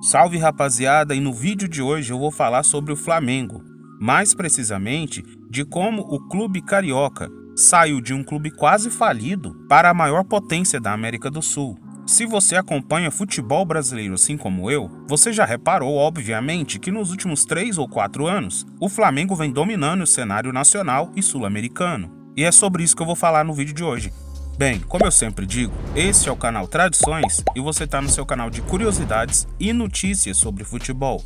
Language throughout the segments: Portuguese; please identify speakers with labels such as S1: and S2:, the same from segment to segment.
S1: Salve rapaziada, e no vídeo de hoje eu vou falar sobre o Flamengo, mais precisamente de como o clube carioca saiu de um clube quase falido para a maior potência da América do Sul. Se você acompanha futebol brasileiro assim como eu, você já reparou, obviamente, que nos últimos 3 ou 4 anos, o Flamengo vem dominando o cenário nacional e sul-americano. E é sobre isso que eu vou falar no vídeo de hoje. Bem, como eu sempre digo, este é o canal Tradições e você está no seu canal de curiosidades e notícias sobre futebol.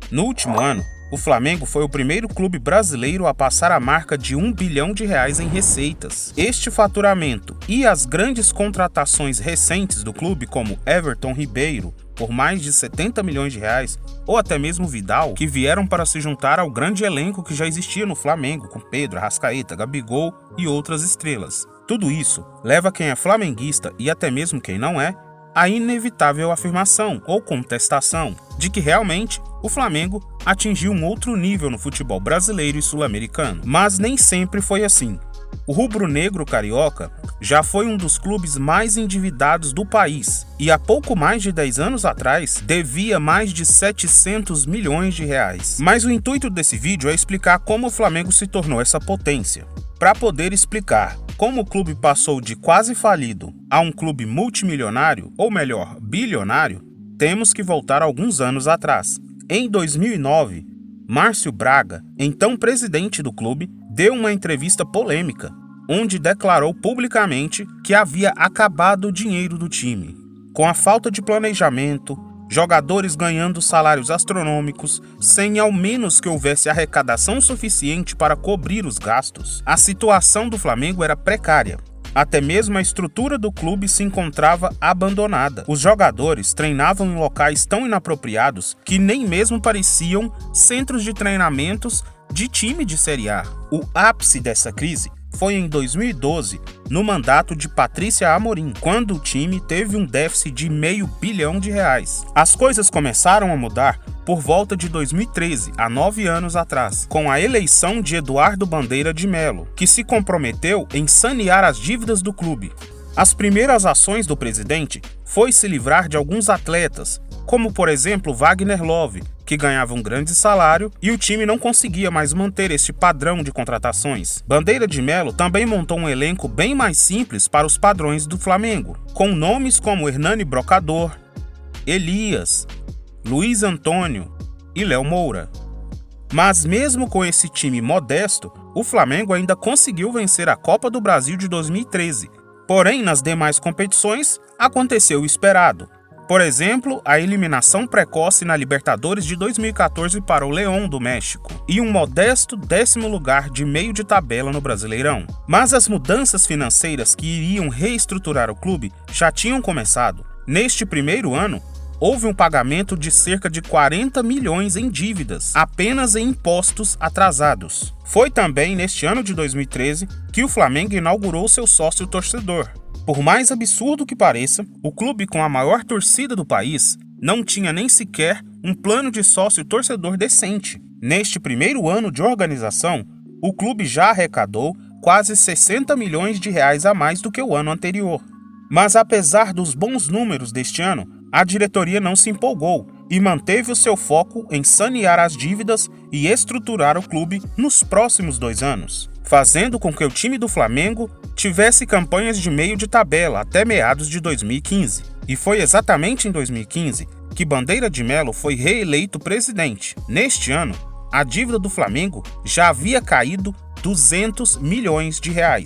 S1: No último ano, o Flamengo foi o primeiro clube brasileiro a passar a marca de R$1 bilhão em receitas. Este faturamento e as grandes contratações recentes do clube, como Everton Ribeiro, por mais de R$70 milhões, ou até mesmo Vidal, que vieram para se juntar ao grande elenco que já existia no Flamengo, com Pedro, Arrascaeta, Gabigol e outras estrelas. Tudo isso leva quem é flamenguista e até mesmo quem não é, a inevitável afirmação ou contestação de que realmente o Flamengo atingiu um outro nível no futebol brasileiro e sul-americano. Mas nem sempre foi assim. O rubro-negro carioca já foi um dos clubes mais endividados do país e há pouco mais de 10 anos atrás devia mais de R$700 milhões. Mas o intuito desse vídeo é explicar como o Flamengo se tornou essa potência. Para poder explicar como o clube passou de quase falido a um clube multimilionário, ou melhor, bilionário, temos que voltar alguns anos atrás. Em 2009, Márcio Braga, então presidente do clube, deu uma entrevista polêmica, onde declarou publicamente que havia acabado o dinheiro do time. Com a falta de planejamento, jogadores ganhando salários astronômicos, sem ao menos que houvesse arrecadação suficiente para cobrir os gastos, a situação do Flamengo era precária. Até mesmo a estrutura do clube se encontrava abandonada. Os jogadores treinavam em locais tão inapropriados que nem mesmo pareciam centros de treinamentos de time de Série A. O ápice dessa crise foi em 2012, no mandato de Patrícia Amorim, quando o time teve um déficit de R$500 milhão. As coisas começaram a mudar por volta de 2013, há 9 anos atrás, com a eleição de Eduardo Bandeira de Melo, que se comprometeu em sanear as dívidas do clube. As primeiras ações do presidente foi se livrar de alguns atletas, como por exemplo Wagner Love, que ganhava um grande salário e o time não conseguia mais manter este padrão de contratações. Bandeira de Melo também montou um elenco bem mais simples para os padrões do Flamengo, com nomes como Hernani Brocador, Elias, Luiz Antônio e Léo Moura. Mas mesmo com esse time modesto, o Flamengo ainda conseguiu vencer a Copa do Brasil de 2013. Porém, nas demais competições, aconteceu o esperado. Por exemplo, a eliminação precoce na Libertadores de 2014 para o León do México e um modesto 10º lugar de meio de tabela no Brasileirão. Mas as mudanças financeiras que iriam reestruturar o clube já tinham começado. Neste primeiro ano, houve um pagamento de cerca de 40 milhões em dívidas, apenas em impostos atrasados. Foi também neste ano de 2013 que o Flamengo inaugurou seu sócio torcedor. Por mais absurdo que pareça, o clube com a maior torcida do país não tinha nem sequer um plano de sócio torcedor decente. Neste primeiro ano de organização, o clube já arrecadou quase R$60 milhões a mais do que o ano anterior. Mas apesar dos bons números deste ano, a diretoria não se empolgou e manteve o seu foco em sanear as dívidas e estruturar o clube nos próximos 2 anos, fazendo com que o time do Flamengo tivesse campanhas de meio de tabela até meados de 2015. E foi exatamente em 2015 que Bandeira de Melo foi reeleito presidente. Neste ano, a dívida do Flamengo já havia caído R$200 milhões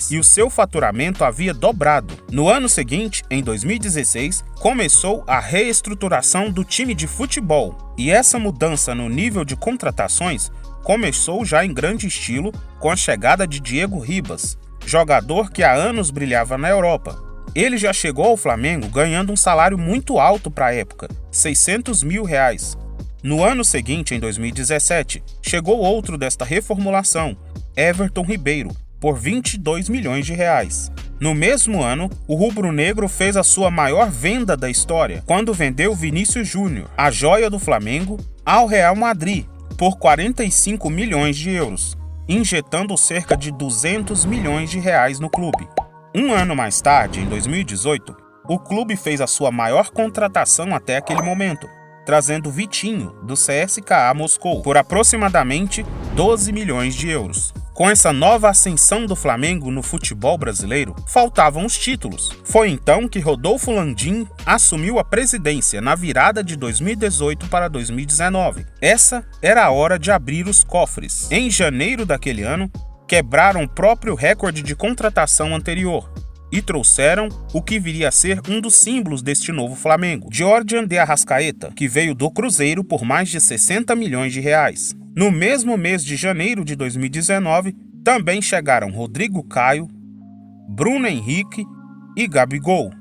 S1: e o seu faturamento havia dobrado. No ano seguinte, em 2016, começou a reestruturação do time de futebol. E essa mudança no nível de contratações começou já em grande estilo com a chegada de Diego Ribas, jogador que há anos brilhava na Europa. Ele já chegou ao Flamengo ganhando um salário muito alto para a época, R$600 mil. No ano seguinte, em 2017, chegou outro desta reformulação, Everton Ribeiro, por R$22 milhões. No mesmo ano, o rubro-negro fez a sua maior venda da história, quando vendeu Vinícius Júnior, a joia do Flamengo, ao Real Madrid, por €45 milhões, injetando cerca de R$200 milhões no clube. Um ano mais tarde, em 2018, o clube fez a sua maior contratação até aquele momento, trazendo Vitinho, do CSKA Moscou, por aproximadamente 12 milhões de euros. Com essa nova ascensão do Flamengo no futebol brasileiro, faltavam os títulos. Foi então que Rodolfo Landim assumiu a presidência na virada de 2018 para 2019. Essa era a hora de abrir os cofres. Em janeiro daquele ano, quebraram o próprio recorde de contratação anterior e trouxeram o que viria a ser um dos símbolos deste novo Flamengo, Georgian de Arrascaeta, que veio do Cruzeiro por mais de 60 milhões de reais. No mesmo mês de janeiro de 2019, também chegaram Rodrigo Caio, Bruno Henrique e Gabigol.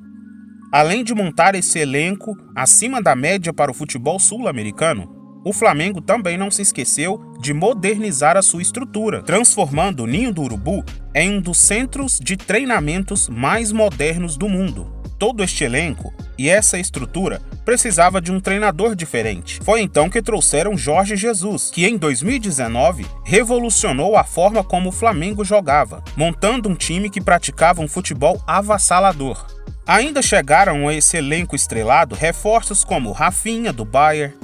S1: Além de montar esse elenco acima da média para o futebol sul-americano, o Flamengo também não se esqueceu de modernizar a sua estrutura, transformando o Ninho do Urubu em um dos centros de treinamentos mais modernos do mundo. Todo este elenco e essa estrutura precisava de um treinador diferente. Foi então que trouxeram Jorge Jesus, que em 2019 revolucionou a forma como o Flamengo jogava, montando um time que praticava um futebol avassalador. Ainda chegaram a esse elenco estrelado reforços como Rafinha, do Bayern,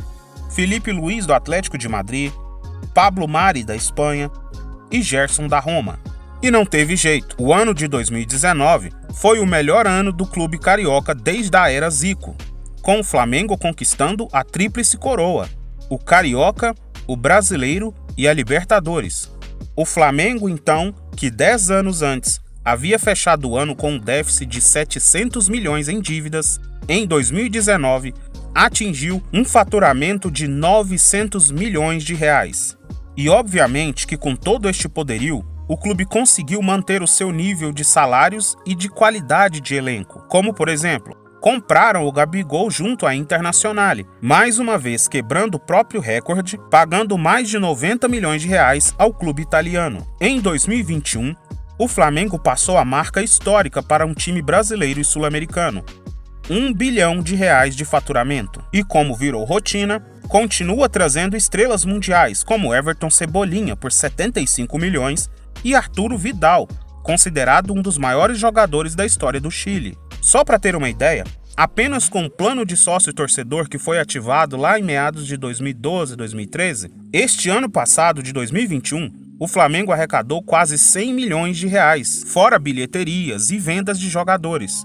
S1: Felipe Luiz, do Atlético de Madrid, Pablo Mari, da Espanha e Gerson, da Roma. E não teve jeito. O ano de 2019 foi o melhor ano do clube carioca desde a era Zico, com o Flamengo conquistando a tríplice coroa, o Carioca, o Brasileiro e a Libertadores. O Flamengo, então, que 10 anos antes havia fechado o ano com um déficit de 700 milhões em dívidas, em 2019 atingiu um faturamento de 900 milhões de reais. E obviamente que com todo este poderio, o clube conseguiu manter o seu nível de salários e de qualidade de elenco, como por exemplo, compraram o Gabigol junto à Internazionale, mais uma vez quebrando o próprio recorde, pagando mais de 90 milhões de reais ao clube italiano. Em 2021, o Flamengo passou a marca histórica para um time brasileiro e sul-americano, 1 bilhão de reais de faturamento. E como virou rotina, continua trazendo estrelas mundiais como Everton Cebolinha por 75 milhões e Arturo Vidal, considerado um dos maiores jogadores da história do Chile. Só para ter uma ideia, apenas com o plano de sócio-torcedor que foi ativado lá em meados de 2012 e 2013, este ano passado, de 2021, o Flamengo arrecadou quase 100 milhões de reais, fora bilheterias e vendas de jogadores.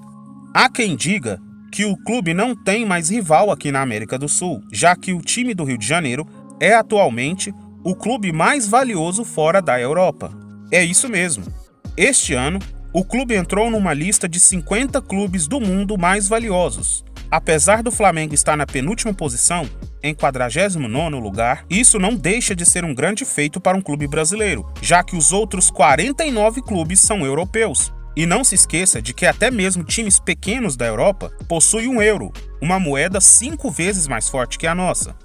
S1: Há quem diga que o clube não tem mais rival aqui na América do Sul, já que o time do Rio de Janeiro é atualmente o clube mais valioso fora da Europa. É isso mesmo. Este ano, o clube entrou numa lista de 50 clubes do mundo mais valiosos. Apesar do Flamengo estar na penúltima posição, em 49º lugar, isso não deixa de ser um grande feito para um clube brasileiro, já que os outros 49 clubes são europeus. E não se esqueça de que até mesmo times pequenos da Europa possuem um euro, uma moeda 5 vezes mais forte que a nossa.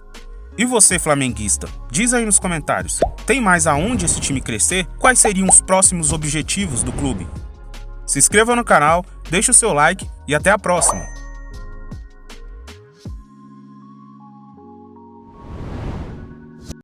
S1: E você, flamenguista, diz aí nos comentários, tem mais aonde esse time crescer? Quais seriam os próximos objetivos do clube? Se inscreva no canal, deixe o seu like e até a próxima!